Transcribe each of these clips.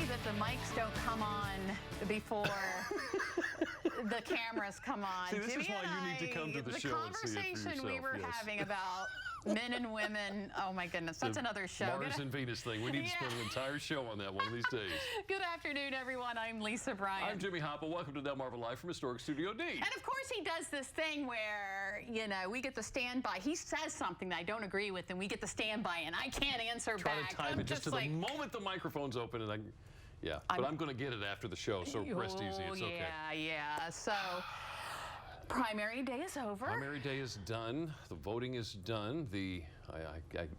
lucky that the mics don't come on before the cameras come on. See, this Jimmy is why you need to come to the show and see it for The conversation we were yourself, having about men and women, oh my goodness, that's another show. Mars and Venus thing. We need to spend an entire show on that one of these days. Good afternoon, everyone. I'm Lisa Bryant. I'm Jimmy Hopple. Welcome to Delmarva Live from Historic Studio D. And of course, he does this thing where, you know, we get to stand by. He says something that I don't agree with, and we get to stand by, and I can't answer Try back. to time it just to the moment the microphone's open, and but I'm going to get it after the show, so rest easy. It's okay. Yeah. So, primary day is over. Primary day is done. The voting is done.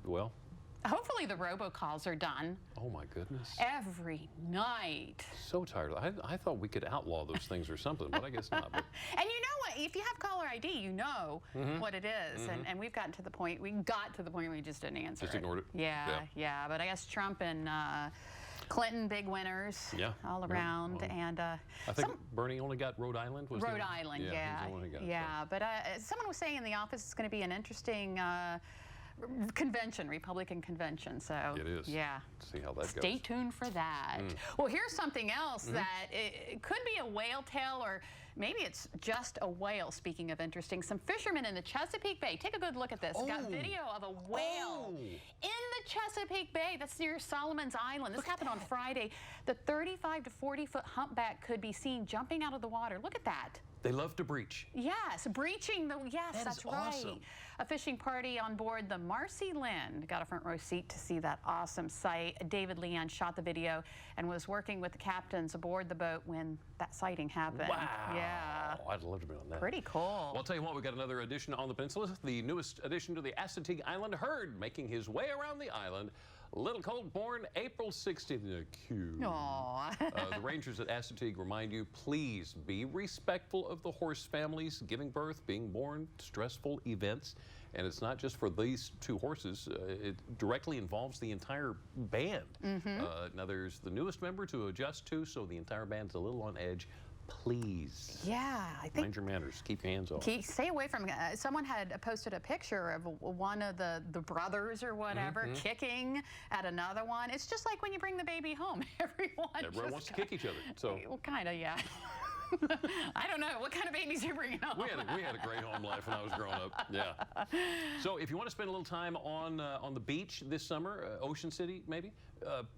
Well, hopefully the robocalls are done. Oh my goodness. Every night. So tired. I thought we could outlaw those things or something, but I guess not. But. And you know what? If you have caller ID, you know what it is. And we've gotten to the point, we just didn't answer Just ignored it? Yeah. But I guess Trump and Clinton, big winners all around. Well, and I think Bernie only got Rhode Island. Rhode Island, yeah. But someone was saying in the office it's going to be an interesting convention, Republican convention. So it is. Yeah. See how that goes. Stay tuned for that. Well, here's something else that it could be a whale tail, or maybe it's just a whale. Speaking of interesting, some fishermen in the Chesapeake Bay. Take a good look at this. Got video of a whale in the Chesapeake Bay. That's near Solomon's Island. This happened on Friday. The 35 to 40 foot humpback could be seen jumping out of the water. Look at that. They love to breach. Yes, breaching the, that's right. Awesome. A fishing party on board the Marcy Lynn got a front row seat to see that awesome sight. David Leon shot the video and was working with the captains aboard the boat when that sighting happened. Wow. Yeah. I'd love to be on that. Pretty cool. Well, I'll tell you what, we've got another addition on the peninsula. The newest addition to the Assateague Island herd, making his way around the island. Little colt born April 16th. Cute. Aww. The rangers at Assateague remind you, please be respectful of the horse families. Giving birth, being born, stressful events. And it's not just for these two horses. It directly involves the entire band. Now, there's the newest member to adjust to, so the entire band's a little on edge. Please. Yeah, I think. Mind your manners. Keep your hands off. Stay away from. Someone had posted a picture of one of the brothers or whatever kicking at another one. It's just like when you bring the baby home. Everyone wants to kick each other. So. Well, kind of, yeah. I don't know. What kind of babies you're bringing home? We had a great home life when I was growing up. Yeah. So if you want to spend a little time on the beach this summer, Ocean City maybe,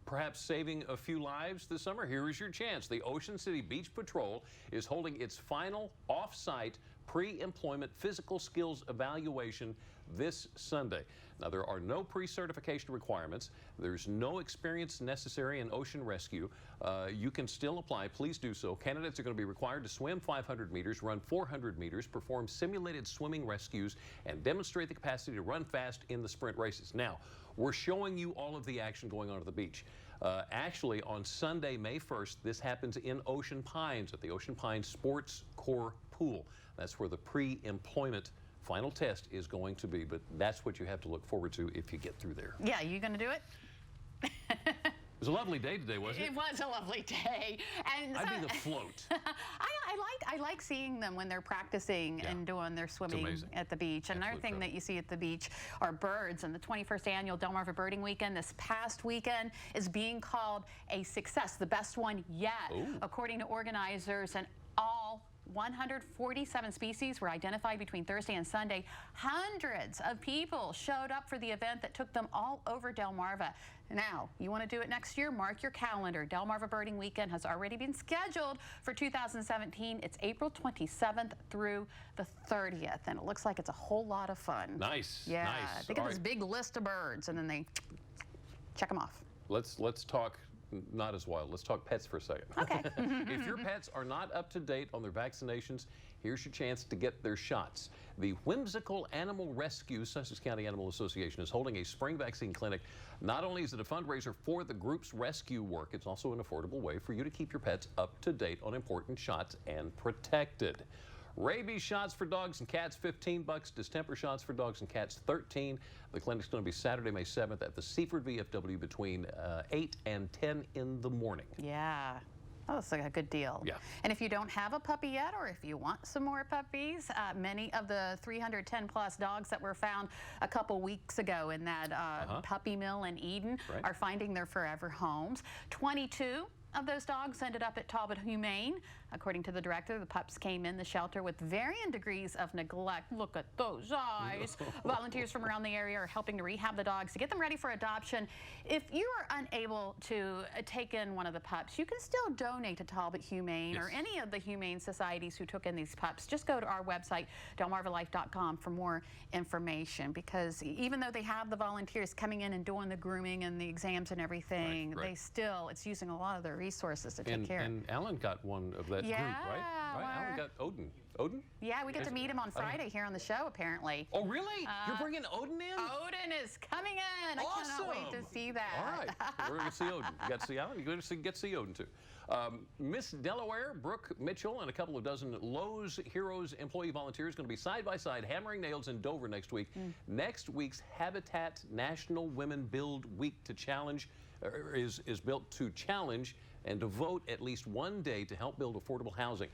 perhaps saving a few lives this summer, here is your chance. The Ocean City Beach Patrol is holding its final off-site pre-employment physical skills evaluation this Sunday. Now, there are no pre-certification requirements. There's no experience necessary in ocean rescue. You can still apply. Please do so. Candidates are going to be required to swim 500 meters, run 400 meters, perform simulated swimming rescues, and demonstrate the capacity to run fast in the sprint races. Now, we're showing you all of the action going on at the beach. Actually, on Sunday, May 1st, this happens in Ocean Pines at the Ocean Pines Sports Corps Pool. That's where the pre-employment final test is going to be, but that's what you have to look forward to if you get through there. Yeah, you going to do it? It was a lovely day today, wasn't it? It was a lovely day. And I'd be the float. I like seeing them when they're practicing and doing their swimming at the beach. And another thing that you see at the beach are birds. And the 21st annual Delmarva Birding Weekend this past weekend is being called a success, the best one yet, according to organizers. And all 147 species were identified between Thursday and Sunday. Hundreds of people showed up for the event that took them all over Delmarva. Now, you want to do it next year? Mark your calendar. Delmarva Birding Weekend has already been scheduled for 2017. It's April 27th through the 30th, and it looks like it's a whole lot of fun. Nice. Yeah, Nice. they get this big list of birds, and then they check them off. Let's talk. Not as wild. Let's talk pets for a second. Okay. If your pets are not up to date on their vaccinations, here's your chance to get their shots. The Whimsical Animal Rescue Sussex County Animal Association is holding a spring vaccine clinic. Not only is it a fundraiser for the group's rescue work, it's also an affordable way for you to keep your pets up to date on important shots and protected. Rabies shots for dogs and cats, $15. Distemper shots for dogs and cats, $13. The clinic's going to be Saturday, May 7th at the Seaford VFW between 8 and 10 in the morning. Yeah. Oh, that's a good deal. Yeah. And if you don't have a puppy yet, or if you want some more puppies, many of the 310 plus dogs that were found a couple weeks ago in that puppy mill in Eden are finding their forever homes. 22 of those dogs ended up at Talbot Humane. According to the director, the pups came in the shelter with varying degrees of neglect. Look at those eyes. Volunteers from around the area are helping to rehab the dogs to get them ready for adoption. If you are unable to take in one of the pups, you can still donate to Talbot Humane or any of the humane societies who took in these pups. Just go to our website, delmarvalife.com, for more information, because even though they have the volunteers coming in and doing the grooming and the exams and everything, they still, it's using a lot of their resources to take care. And Alan got one of that group, right? Alan got Odin. Odin? Yeah, we get to meet him on Friday here on the show, apparently. Oh, really? You're bringing Odin in? Odin is coming in. Awesome. I cannot wait to see that. All right. We're going to see Odin. You got to see Alan. You're going to get to see Odin, too. Miss Delaware, Brooke Mitchell, and a couple of dozen Lowe's Heroes employee volunteers going to be side by side hammering nails in Dover next week. Next week's Habitat National Women Build Week to challenge is built to challenge and devote at least one day to help build affordable housing.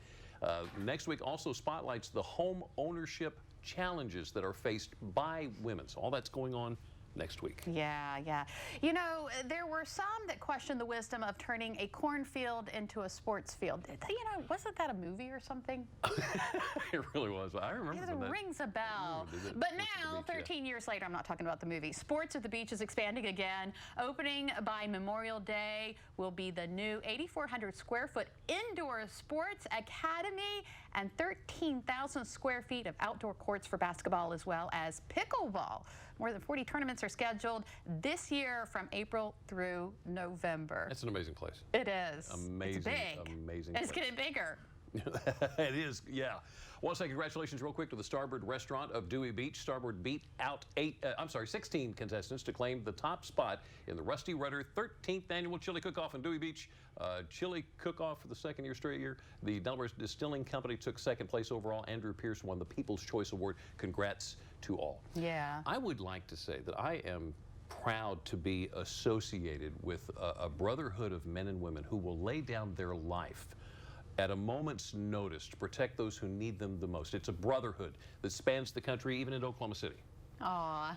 Next week also spotlights the home ownership challenges that are faced by women. So all that's going on next week. Yeah. You know, there were some that questioned the wisdom of turning a cornfield into a sports field. You know, wasn't that a movie or something? It really was. I remember It rings a bell. But now, 13 years later, I'm not talking about the movie. Sports at the Beach is expanding again. Opening by Memorial Day will be the new 8,400 square foot indoor sports academy and 13,000 square feet of outdoor courts for basketball as well as pickleball. More than 40 tournaments are scheduled this year from April through November. It's an amazing place. It is. Amazing. It's big. Amazing. And it's getting bigger. It is, yeah. I want to say congratulations real quick to the Starboard Restaurant of Dewey Beach. Starboard beat out 16 contestants to claim the top spot in the Rusty Rudder 13th Annual Chili Cook-Off in Dewey Beach. Chili Cook-Off for the second straight year. The Delaware Distilling Company took second place overall. Andrew Pierce won the People's Choice Award. Congrats to all. Yeah. I would like to say that I am proud to be associated with a brotherhood of men and women who will lay down their life at a moment's notice to protect those who need them the most. It's a brotherhood that spans the country, even in Oklahoma City. Aww.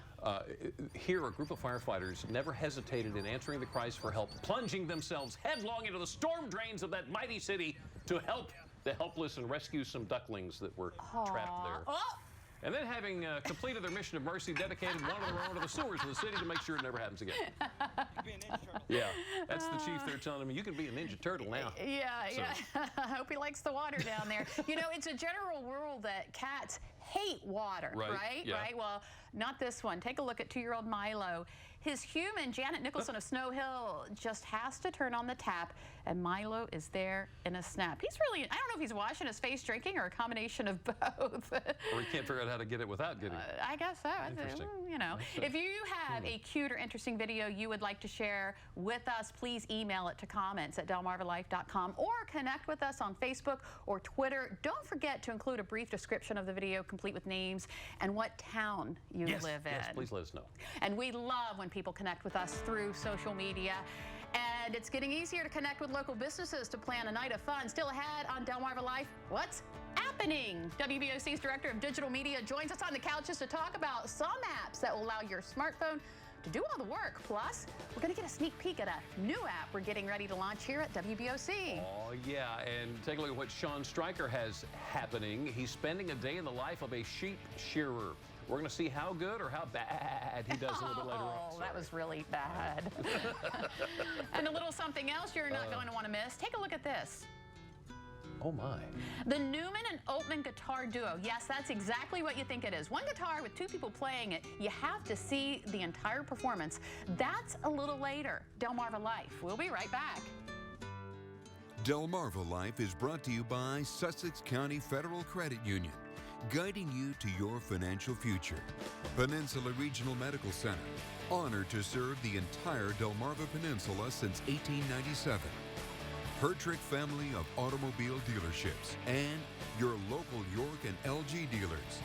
Here, a group of firefighters never hesitated in answering the cries for help, plunging themselves headlong into the storm drains of that mighty city to help the helpless and rescue some ducklings that were trapped there. Oh. And then, having completed their mission of mercy, dedicated one of their own to the sewers of the city to make sure it never happens again. Yeah, that's the chief there telling me, you can be a Ninja Turtle now. Yeah. I hope he likes the water down there. You know, it's a general rule that cats hate water, right? Yeah. Right? Well, not this one. Take a look at 2-year-old Milo. His human, Janet Nicholson of Snow Hill, just has to turn on the tap, and Milo is there in a snap. He's really, I don't know if he's washing his face drinking or a combination of both. Or he can't figure out how to get it without getting it. I guess so. Interesting. You know, if you have a cute or interesting video you would like to share with us, please email it to comments@delmarvalife.com or connect with us on Facebook or Twitter. Don't forget to include a brief description of the video, complete with names and what town you live in. Yes, please let us know. And we love when people connect with us through social media. And it's getting easier to connect with local businesses to plan a night of fun. Still ahead on Delmarva Life, what's happening? WBOC's Director of Digital Media joins us on the couches to talk about some apps that will allow your smartphone to do all the work. Plus, we're going to get a sneak peek at a new app we're getting ready to launch here at WBOC. Oh, yeah, and take a look at what Sean Stryker has happening. He's spending a day in the life of a sheep shearer. We're going to see how good or how bad he does a little bit later on. Oh, that was really bad. And a little something else you're not going to want to miss. Take a look at this. Oh, my. The Newman and Oatman guitar duo. Yes, that's exactly what you think it is. One guitar with two people playing it. You have to see the entire performance. That's a little later. Delmarva Life. We'll be right back. Delmarva Life is brought to you by Sussex County Federal Credit Union, guiding you to your financial future. Peninsula Regional Medical Center, honored to serve the entire Delmarva Peninsula since 1897. Hertrick family of automobile dealerships and your local York and LG dealers.